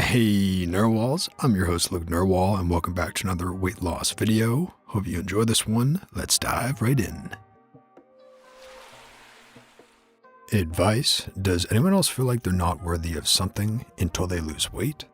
Hey Narwhals, I'm your host Luke Narwhal and welcome back to another weight loss video. Hope you enjoy this one. Let's dive right in. Advice: does anyone else feel like they're not worthy of something until they lose weight?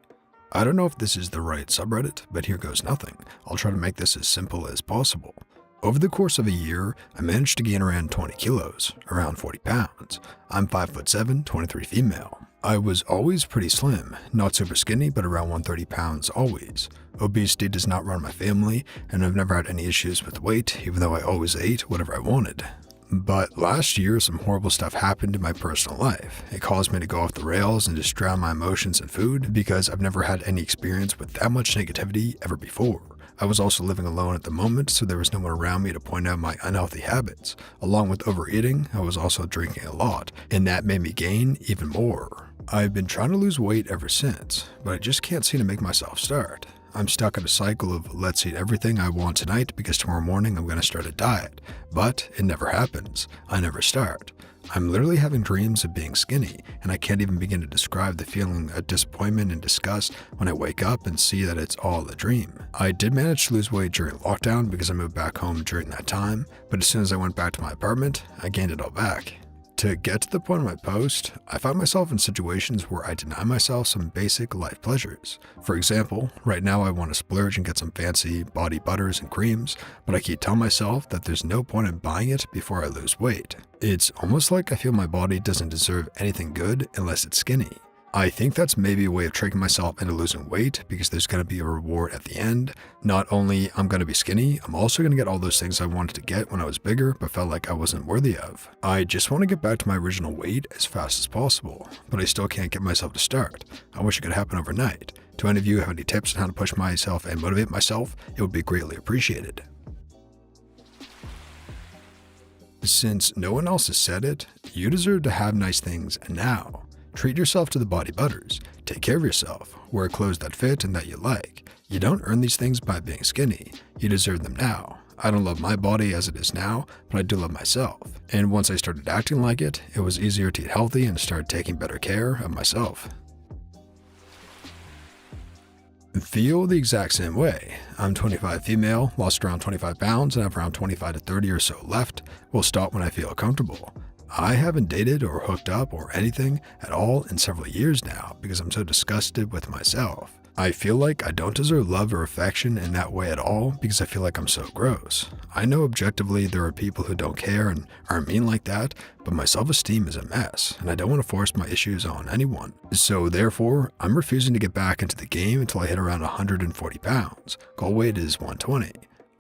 I don't know if this is the right subreddit, but here goes nothing. I'll try to make this as simple as possible. Over the course of a year, I managed to gain around 20 kilos, around 40 pounds. I'm 5'7", 23 female. I was always pretty slim, not super skinny, but around 130 pounds always. Obesity does not run my family, and I've never had any issues with weight, even though I always ate whatever I wanted. But last year, some horrible stuff happened in my personal life. It caused me to go off the rails and just drown my emotions in food because I've never had any experience with that much negativity ever before. I was also living alone at the moment, so there was no one around me to point out my unhealthy habits. Along with overeating, I was also drinking a lot, and that made me gain even more. I've been trying to lose weight ever since, but I just can't seem to make myself start. I'm stuck in a cycle of let's eat everything I want tonight because tomorrow morning I'm going to start a diet, but it never happens. I never start. I'm literally having dreams of being skinny, and I can't even begin to describe the feeling of disappointment and disgust when I wake up and see that it's all a dream. I did manage to lose weight during lockdown because I moved back home during that time, but as soon as I went back to my apartment, I gained it all back. To get to the point of my post, I find myself in situations where I deny myself some basic life pleasures. For example, right now I want to splurge and get some fancy body butters and creams, but I keep telling myself that there's no point in buying it before I lose weight. It's almost like I feel my body doesn't deserve anything good unless it's skinny. I think that's maybe a way of tricking myself into losing weight because there's going to be a reward at the end. Not only I'm going to be skinny, I'm also going to get all those things I wanted to get when I was bigger but felt like I wasn't worthy of. I just want to get back to my original weight as fast as possible, but I still can't get myself to start. I wish it could happen overnight. Do any of you have any tips on how to push myself and motivate myself? It would be greatly appreciated. Since no one else has said it, you deserve to have nice things now. Treat yourself to the body butters. Take care of yourself. Wear clothes that fit and that you like. You don't earn these things by being skinny. You deserve them now. I don't love my body as it is now, but I do love myself. And once I started acting like it, it was easier to eat healthy and start taking better care of myself. Feel the exact same way. I'm 25 female, lost around 25 pounds, and have around 25 to 30 or so left. Will stop when I feel comfortable. I haven't dated or hooked up or anything at all in several years now because I'm so disgusted with myself. I feel like I don't deserve love or affection in that way at all because I feel like I'm so gross. I know objectively there are people who don't care and aren't mean like that, but my self-esteem is a mess and I don't want to force my issues on anyone. So therefore, I'm refusing to get back into the game until I hit around 140 pounds. Goal weight is 120.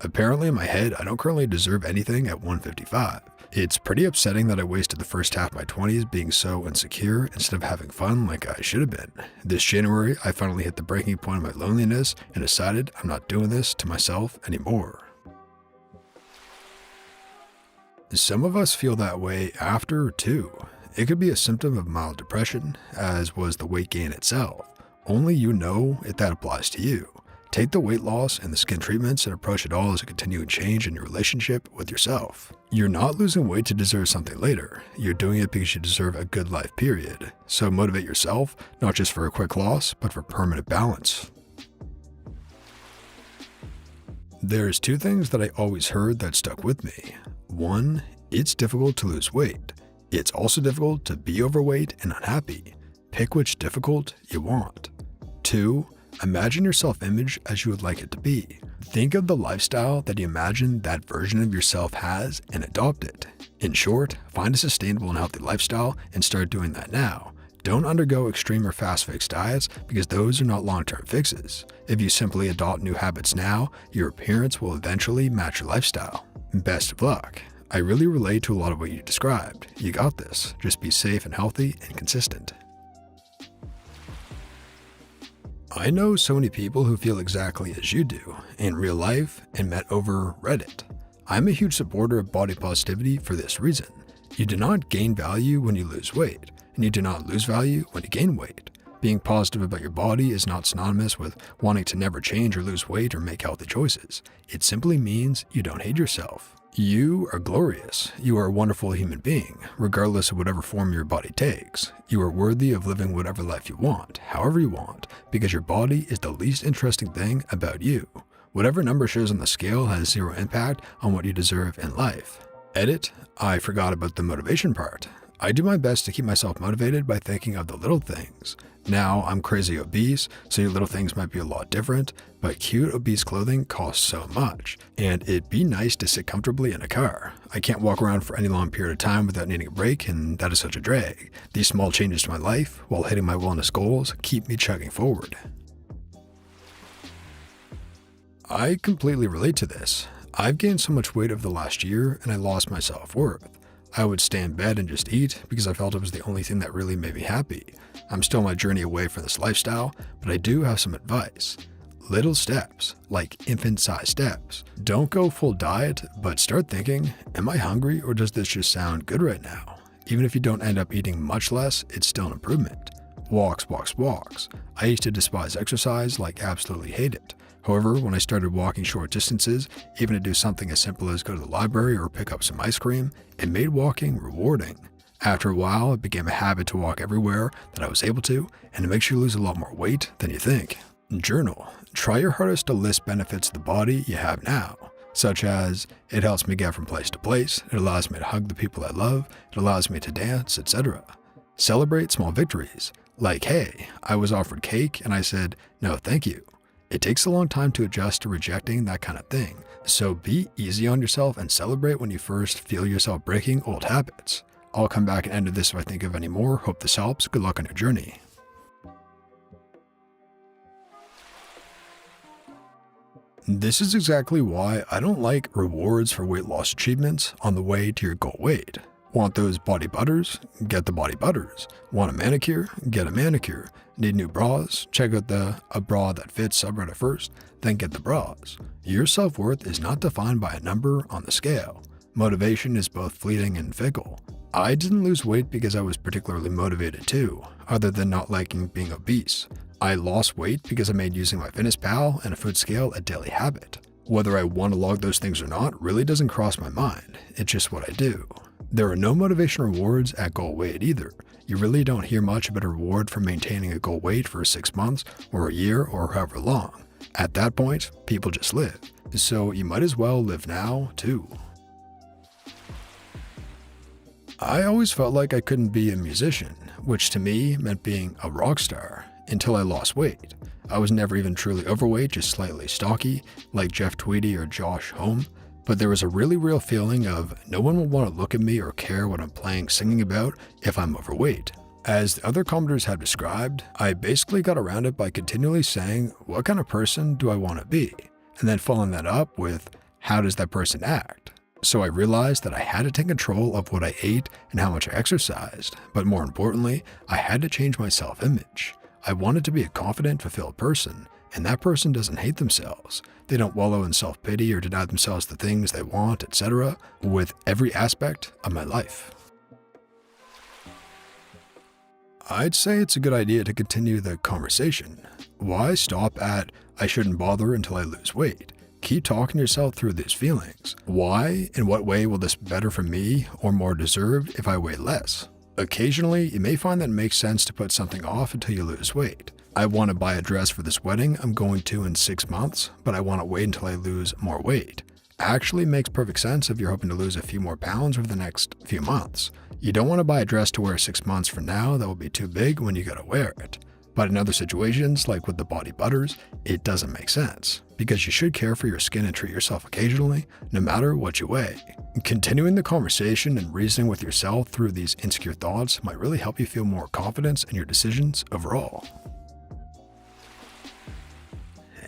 Apparently in my head, I don't currently deserve anything at 155. It's pretty upsetting that I wasted the first half of my 20s being so insecure instead of having fun like I should have been. This January, I finally hit the breaking point of my loneliness and decided I'm not doing this to myself anymore. Some of us feel that way after too. It could be a symptom of mild depression, as was the weight gain itself. Only you know if that applies to you. Take the weight loss and the skin treatments and approach it all as a continuing change in your relationship with yourself. You're not losing weight to deserve something later. You're doing it because you deserve a good life, period. So motivate yourself, not just for a quick loss, but for permanent balance. There's two things that I always heard that stuck with me. One, it's difficult to lose weight. It's also difficult to be overweight and unhappy. Pick which difficult you want. Two, imagine your self-image as you would like it to be. Think of the lifestyle that you imagine that version of yourself has and adopt it. In short, find a sustainable and healthy lifestyle and start doing that now. Don't undergo extreme or fast fix diets because those are not long-term fixes. If you simply adopt new habits now, your appearance will eventually match your lifestyle. Best of luck. I really relate to a lot of what you described. You got this. Just be safe and healthy and consistent. I know so many people who feel exactly as you do, in real life and met over Reddit. I'm a huge supporter of body positivity for this reason. You do not gain value when you lose weight, and you do not lose value when you gain weight. Being positive about your body is not synonymous with wanting to never change or lose weight or make healthy choices. It simply means you don't hate yourself. You are glorious. You are a wonderful human being, regardless of whatever form your body takes. You are worthy of living whatever life you want, however you want, because your body is the least interesting thing about you. Whatever number shows on the scale has zero impact on what you deserve in life. Edit, I forgot about the motivation part. I do my best to keep myself motivated by thinking of the little things. Now, I'm crazy obese, so your little things might be a lot different, but cute obese clothing costs so much, and it'd be nice to sit comfortably in a car. I can't walk around for any long period of time without needing a break, and that is such a drag. These small changes to my life, while hitting my wellness goals, keep me chugging forward. I completely relate to this. I've gained so much weight over the last year, and I lost my self-worth. I would stay in bed and just eat because I felt it was the only thing that really made me happy. I'm still on my journey away from this lifestyle, but I do have some advice. Little steps, like infant-sized steps. Don't go full diet, but start thinking, am I hungry or does this just sound good right now? Even if you don't end up eating much less, it's still an improvement. Walks, walks, walks. I used to despise exercise, like absolutely hate it. However, when I started walking short distances, even to do something as simple as go to the library or pick up some ice cream, it made walking rewarding. After a while, it became a habit to walk everywhere that I was able to, and it makes you lose a lot more weight than you think. Journal. Try your hardest to list benefits of the body you have now, such as, it helps me get from place to place, it allows me to hug the people I love, it allows me to dance, etc. Celebrate small victories, like, hey, I was offered cake and I said, no thank you. It takes a long time to adjust to rejecting that kind of thing, so be easy on yourself and celebrate when you first feel yourself breaking old habits. I'll come back and end this if I think of any more. Hope this helps. Good luck on your journey. This is exactly why I don't like rewards for weight loss achievements on the way to your goal weight. Want those body butters? Get the body butters. Want a manicure? Get a manicure. Need new bras? Check out a bra that fits subreddit first, then get the bras. Your self-worth is not defined by a number on the scale. Motivation is both fleeting and fickle. I didn't lose weight because I was particularly motivated to, other than not liking being obese. I lost weight because I made using MyFitnessPal and a food scale a daily habit. Whether I want to log those things or not really doesn't cross my mind. It's just what I do. There are no motivation rewards at goal weight either. You really don't hear much about a reward for maintaining a goal weight for 6 months or a year or however long. At that point, people just live. So you might as well live now, too. I always felt like I couldn't be a musician, which to me meant being a rock star, until I lost weight. I was never even truly overweight, just slightly stocky, like Jeff Tweedy or Josh Homme. But there was a really real feeling of no one will want to look at me or care what I'm playing, singing about if I'm overweight. As the other commenters have described, I basically got around it by continually saying, what kind of person do I want to be? And then following that up with, how does that person act? So I realized that I had to take control of what I ate and how much I exercised, but more importantly, I had to change my self-image. I wanted to be a confident, fulfilled person, and that person doesn't hate themselves. They don't wallow in self-pity or deny themselves the things they want, etc., with every aspect of my life. I'd say it's a good idea to continue the conversation. Why stop at, I shouldn't bother until I lose weight? Keep talking yourself through these feelings. Why? In what way will this be better for me or more deserved if I weigh less? Occasionally, you may find that it makes sense to put something off until you lose weight. I want to buy a dress for this wedding I'm going to in 6 months, but I want to wait until I lose more weight. Actually makes perfect sense if you're hoping to lose a few more pounds over the next few months. You don't want to buy a dress to wear 6 months from now that will be too big when you gotta wear it. But in other situations, like with the body butters, it doesn't make sense, because you should care for your skin and treat yourself occasionally, no matter what you weigh. Continuing the conversation and reasoning with yourself through these insecure thoughts might really help you feel more confidence in your decisions overall.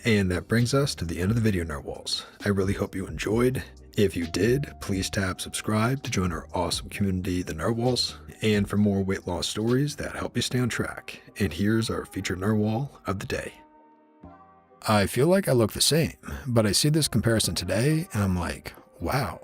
And that brings us to the end of the video, Narwhals. I really hope you enjoyed. If you did, please tap subscribe to join our awesome community, the Narwhals, and for more weight loss stories that help you stay on track. And here's our featured Narwhal of the day. I feel like I look the same, but I see this comparison today and I'm like, wow,